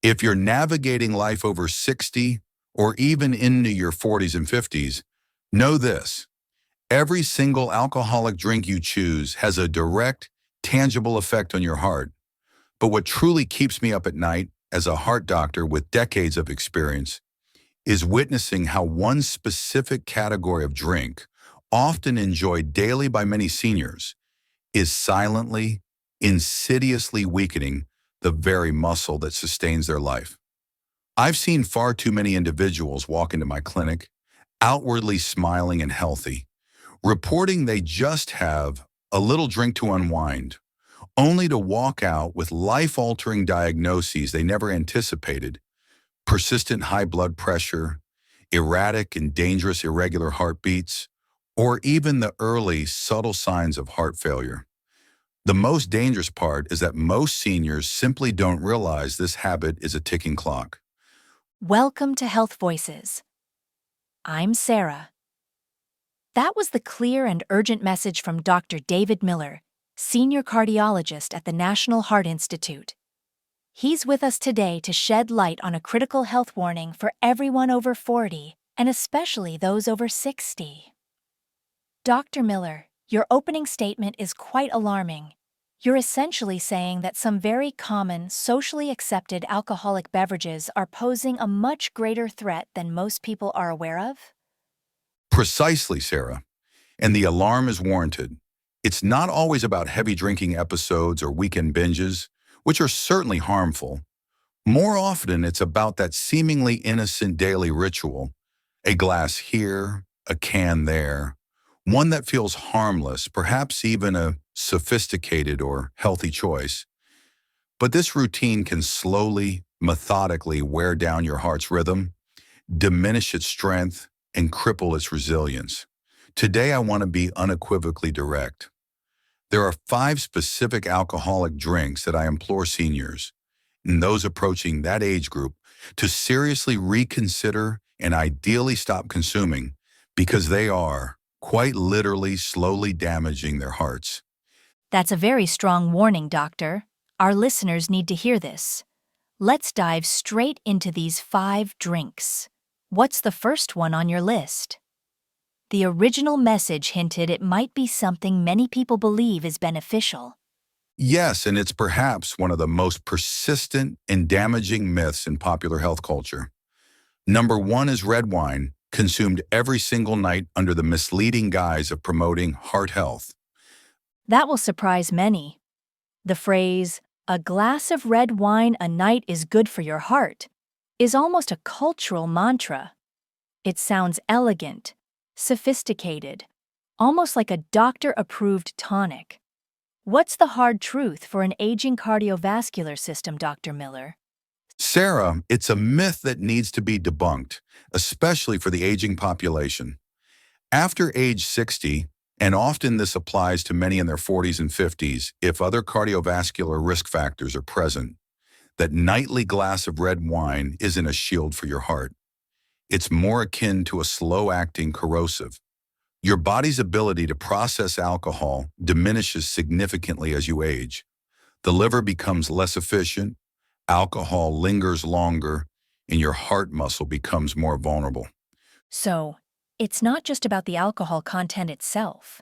If you're navigating life over 60 or even into your 40s and 50s, know this. Every single alcoholic drink you choose has a direct, tangible effect on your heart. But what truly keeps me up at night as a heart doctor with decades of experience is witnessing how one specific category of drink, often enjoyed daily by many seniors, is silently, insidiously weakening the very muscle that sustains their life. I've seen far too many individuals walk into my clinic, outwardly smiling and healthy, reporting they just have a little drink to unwind, only to walk out with life-altering diagnoses they never anticipated: persistent high blood pressure, erratic and dangerous irregular heartbeats, or even the early, subtle signs of heart failure. The most dangerous part is that most seniors simply don't realize this habit is a ticking clock. Welcome to Health Voices. I'm Sarah. That was the clear and urgent message from Dr. David Miller, senior cardiologist at the National Heart Institute. He's with us today to shed light on a critical health warning for everyone over 40, and especially those over 60. Dr. Miller, your opening statement is quite alarming. You're essentially saying that some very common, socially accepted alcoholic beverages are posing a much greater threat than most people are aware of? Precisely, Sarah. And the alarm is warranted. It's not always about heavy drinking episodes or weekend binges, which are certainly harmful. More often, it's about that seemingly innocent daily ritual, a glass here, a can there, one that feels harmless, perhaps even a sophisticated or healthy choice. But this routine can slowly, methodically wear down your heart's rhythm, diminish its strength, and cripple its resilience. Today, I want to be unequivocally direct. There are 5 specific alcoholic drinks that I implore seniors, and those approaching that age group, to seriously reconsider and ideally stop consuming, because they are, quite literally, slowly damaging their hearts. That's a very strong warning, Doctor. Our listeners need to hear this. Let's dive straight into these 5 drinks. What's the first one on your list? The original message hinted it might be something many people believe is beneficial. Yes, and it's perhaps one of the most persistent and damaging myths in popular health culture. Number 1 is red wine, consumed every single night under the misleading guise of promoting heart health. That will surprise many. The phrase, "a glass of red wine a night is good for your heart," is almost a cultural mantra. It sounds elegant, sophisticated, almost like a doctor-approved tonic. What's the hard truth for an aging cardiovascular system, Dr. Miller? Sarah, it's a myth that needs to be debunked, especially for the aging population. After age 60, and often this applies to many in their 40s and 50s if other cardiovascular risk factors are present, that nightly glass of red wine isn't a shield for your heart. It's more akin to a slow-acting corrosive. Your body's ability to process alcohol diminishes significantly as you age. The liver becomes less efficient, alcohol lingers longer, and your heart muscle becomes more vulnerable. So, it's not just about the alcohol content itself,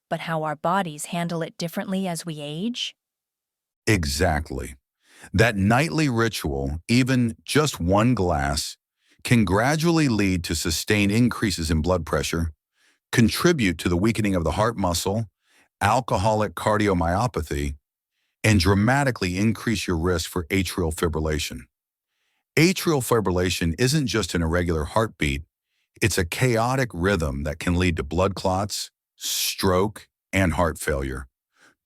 but how our bodies handle it differently as we age? Exactly. That nightly ritual, even just one glass, can gradually lead to sustained increases in blood pressure, contribute to the weakening of the heart muscle, alcoholic cardiomyopathy, and dramatically increase your risk for atrial fibrillation. Atrial fibrillation isn't just an irregular heartbeat, it's a chaotic rhythm that can lead to blood clots, stroke, and heart failure,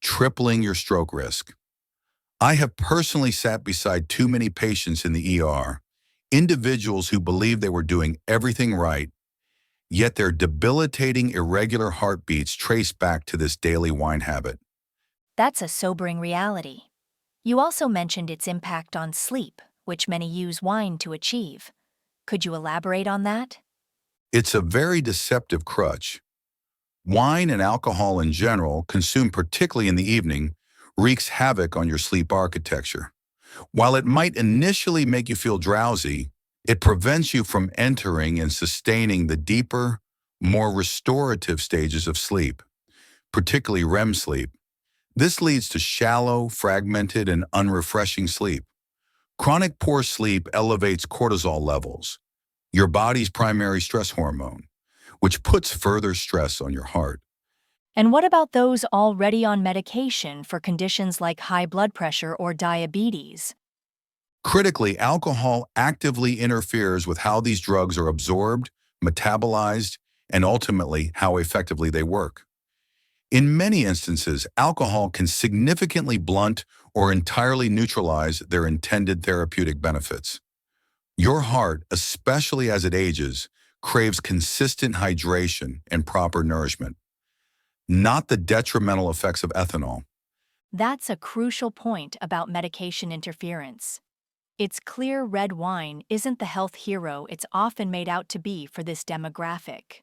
tripling your stroke risk. I have personally sat beside too many patients in the ER, individuals who believed they were doing everything right, yet their debilitating irregular heartbeats trace back to this daily wine habit. That's a sobering reality. You also mentioned its impact on sleep, which many use wine to achieve. Could you elaborate on that? It's a very deceptive crutch. Wine and alcohol in general, consumed particularly in the evening, wreaks havoc on your sleep architecture. While it might initially make you feel drowsy, it prevents you from entering and sustaining the deeper, more restorative stages of sleep, particularly REM sleep. This leads to shallow, fragmented, and unrefreshing sleep. Chronic poor sleep elevates cortisol levels, your body's primary stress hormone, which puts further stress on your heart. And what about those already on medication for conditions like high blood pressure or diabetes? Critically, alcohol actively interferes with how these drugs are absorbed, metabolized, and ultimately how effectively they work. In many instances, alcohol can significantly blunt or entirely neutralize their intended therapeutic benefits. Your heart, especially as it ages, craves consistent hydration and proper nourishment, not the detrimental effects of ethanol. That's a crucial point about medication interference. Its clear red wine isn't the health hero it's often made out to be for this demographic.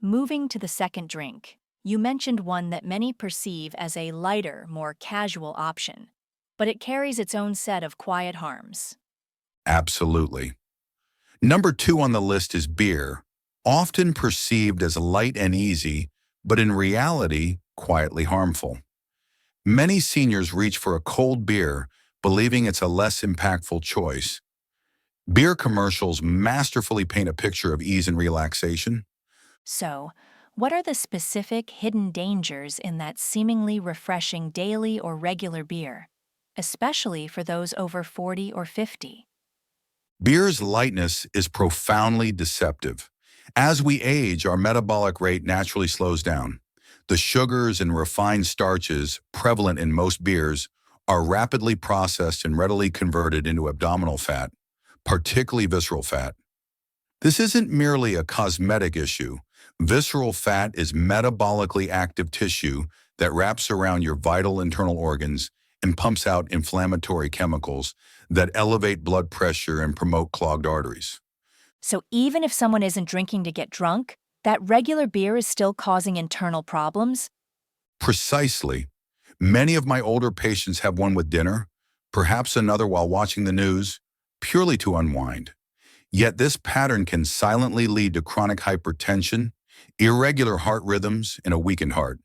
Moving to the second drink, you mentioned one that many perceive as a lighter, more casual option, but it carries its own set of quiet harms. Absolutely. Number 2 on the list is beer, often perceived as light and easy, but in reality, quietly harmful. Many seniors reach for a cold beer, believing it's a less impactful choice. Beer commercials masterfully paint a picture of ease and relaxation. So, what are the specific hidden dangers in that seemingly refreshing daily or regular beer, especially for those over 40 or 50? Beer's lightness is profoundly deceptive. As we age, our metabolic rate naturally slows down. The sugars and refined starches prevalent in most beers are rapidly processed and readily converted into abdominal fat, particularly visceral fat. This isn't merely a cosmetic issue. Visceral fat is metabolically active tissue that wraps around your vital internal organs and pumps out inflammatory chemicals that elevate blood pressure and promote clogged arteries. So, even if someone isn't drinking to get drunk, that regular beer is still causing internal problems? Precisely. Many of my older patients have one with dinner, perhaps another while watching the news, purely to unwind. Yet this pattern can silently lead to chronic hypertension, irregular heart rhythms, and a weakened heart.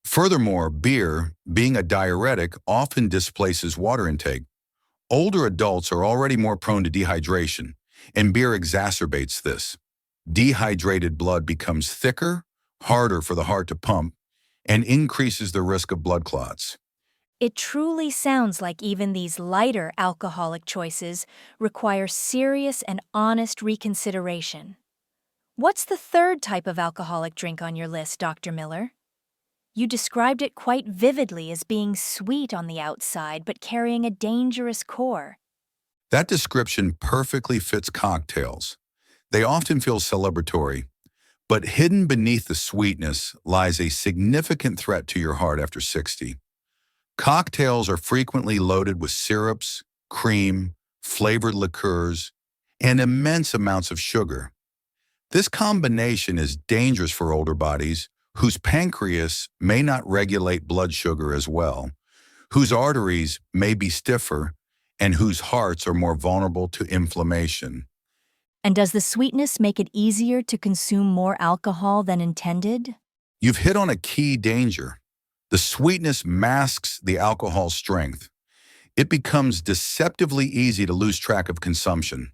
Furthermore, beer, being a diuretic, often displaces water intake. Older adults are already more prone to dehydration, and beer exacerbates this. Dehydrated blood becomes thicker, harder for the heart to pump, and increases the risk of blood clots. It truly sounds like even these lighter alcoholic choices require serious and honest reconsideration. What's the third type of alcoholic drink on your list, Dr. Miller? You described it quite vividly as being sweet on the outside but carrying a dangerous core. That description perfectly fits cocktails. They often feel celebratory, but hidden beneath the sweetness lies a significant threat to your heart after 60. Cocktails are frequently loaded with syrups, cream, flavored liqueurs, and immense amounts of sugar. This combination is dangerous for older bodies whose pancreas may not regulate blood sugar as well, whose arteries may be stiffer, and whose hearts are more vulnerable to inflammation. And does the sweetness make it easier to consume more alcohol than intended? You've hit on a key danger. The sweetness masks the alcohol's strength. It becomes deceptively easy to lose track of consumption.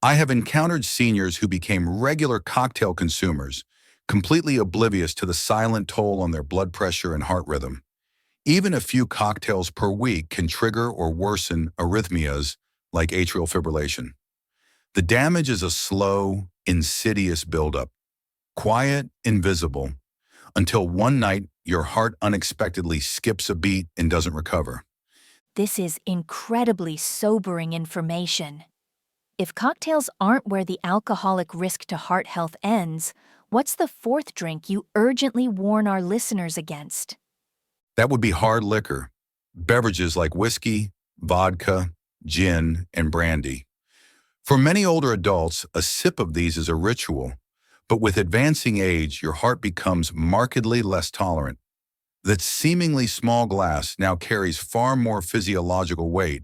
I have encountered seniors who became regular cocktail consumers, completely oblivious to the silent toll on their blood pressure and heart rhythm. Even a few cocktails per week can trigger or worsen arrhythmias like atrial fibrillation. The damage is a slow, insidious buildup, quiet, invisible, until one night your heart unexpectedly skips a beat and doesn't recover. This is incredibly sobering information. If cocktails aren't where the alcoholic risk to heart health ends, what's the fourth drink you urgently warn our listeners against? That would be hard liquor, beverages like whiskey, vodka, gin, and brandy. For many older adults, a sip of these is a ritual, but with advancing age, your heart becomes markedly less tolerant. That seemingly small glass now carries far more physiological weight.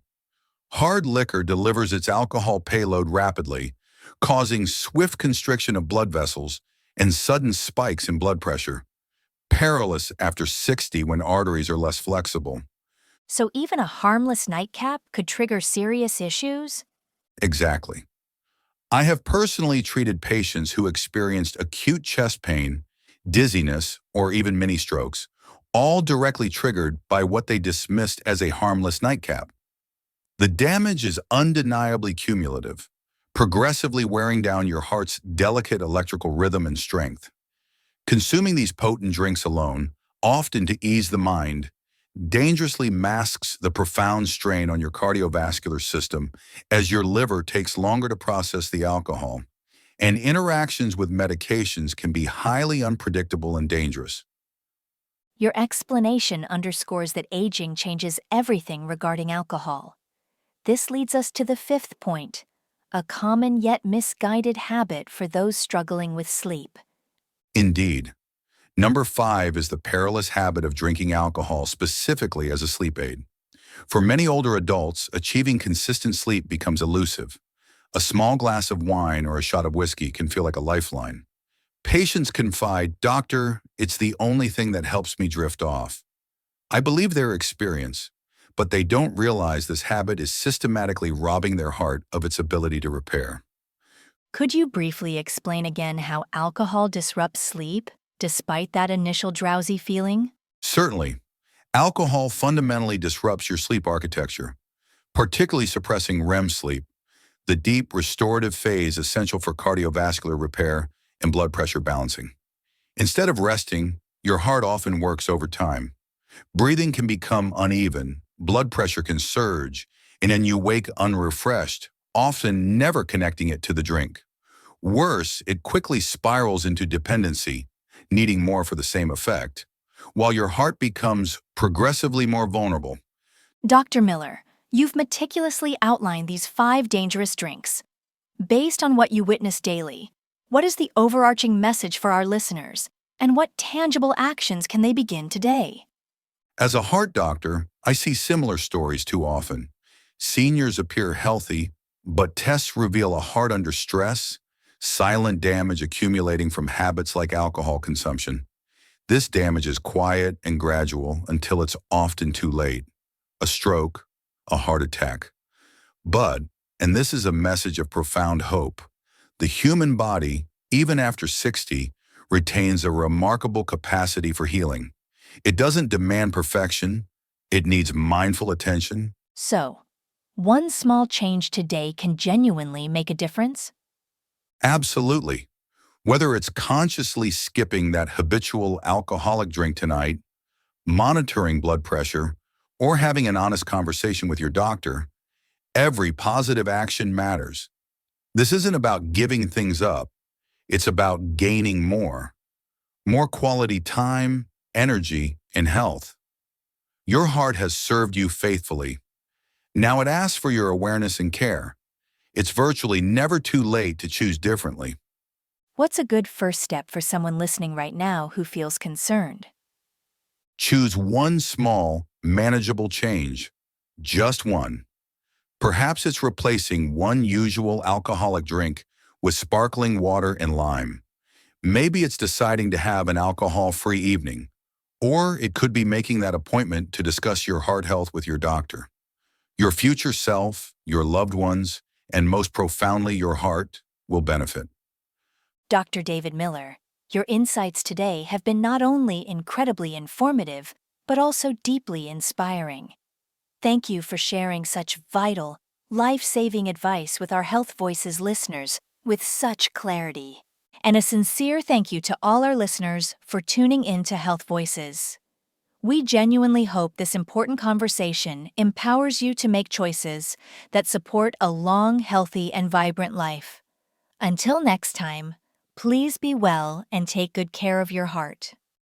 Hard liquor delivers its alcohol payload rapidly, causing swift constriction of blood vessels and sudden spikes in blood pressure, perilous after 60 when arteries are less flexible. So even a harmless nightcap could trigger serious issues? Exactly. I have personally treated patients who experienced acute chest pain, dizziness, or even mini strokes, all directly triggered by what they dismissed as a harmless nightcap. The damage is undeniably cumulative, progressively wearing down your heart's delicate electrical rhythm and strength. Consuming these potent drinks alone, often to ease the mind, dangerously masks the profound strain on your cardiovascular system as your liver takes longer to process the alcohol, and interactions with medications can be highly unpredictable and dangerous. Your explanation underscores that aging changes everything regarding alcohol. This leads us to the fifth point, a common yet misguided habit for those struggling with sleep. Indeed, number 5 is the perilous habit of drinking alcohol specifically as a sleep aid. For many older adults, achieving consistent sleep becomes elusive. A small glass of wine or a shot of whiskey can feel like a lifeline. Patients confide, "Doctor, it's the only thing that helps me drift off." I believe their experience, but they don't realize this habit is systematically robbing their heart of its ability to repair. Could you briefly explain again how alcohol disrupts sleep, despite that initial drowsy feeling? Certainly, alcohol fundamentally disrupts your sleep architecture, particularly suppressing REM sleep, the deep restorative phase essential for cardiovascular repair and blood pressure balancing. Instead of resting, your heart often works overtime. Breathing can become uneven, blood pressure can surge, and then you wake unrefreshed, often never connecting it to the drink. Worse, it quickly spirals into dependency, needing more for the same effect, while your heart becomes progressively more vulnerable. Dr. Miller, you've meticulously outlined these 5 dangerous drinks. Based on what you witness daily, what is the overarching message for our listeners, and what tangible actions can they begin today? As a heart doctor, I see similar stories too often. Seniors appear healthy, but tests reveal a heart under stress, silent damage accumulating from habits like alcohol consumption. This damage is quiet and gradual until it's often too late. A stroke, a heart attack. But, and this is a message of profound hope, the human body, even after 60, retains a remarkable capacity for healing. It doesn't demand perfection, it needs mindful attention. So, one small change today can genuinely make a difference? Absolutely. Whether it's consciously skipping that habitual alcoholic drink tonight, monitoring blood pressure, or having an honest conversation with your doctor, every positive action matters. This isn't about giving things up, it's about gaining more quality time, energy, and health. Your heart has served you faithfully. Now it asks for your awareness and care. It's virtually never too late to choose differently. What's a good first step for someone listening right now who feels concerned? Choose one small, manageable change. Just one. Perhaps it's replacing one usual alcoholic drink with sparkling water and lime. Maybe it's deciding to have an alcohol-free evening. Or it could be making that appointment to discuss your heart health with your doctor. Your future self, your loved ones, and most profoundly your heart will benefit. Dr. David Miller, your insights today have been not only incredibly informative, but also deeply inspiring. Thank you for sharing such vital, life-saving advice with our Health Voices listeners with such clarity. And a sincere thank you to all our listeners for tuning in to Health Voices. We genuinely hope this important conversation empowers you to make choices that support a long, healthy, and vibrant life. Until next time, please be well and take good care of your heart.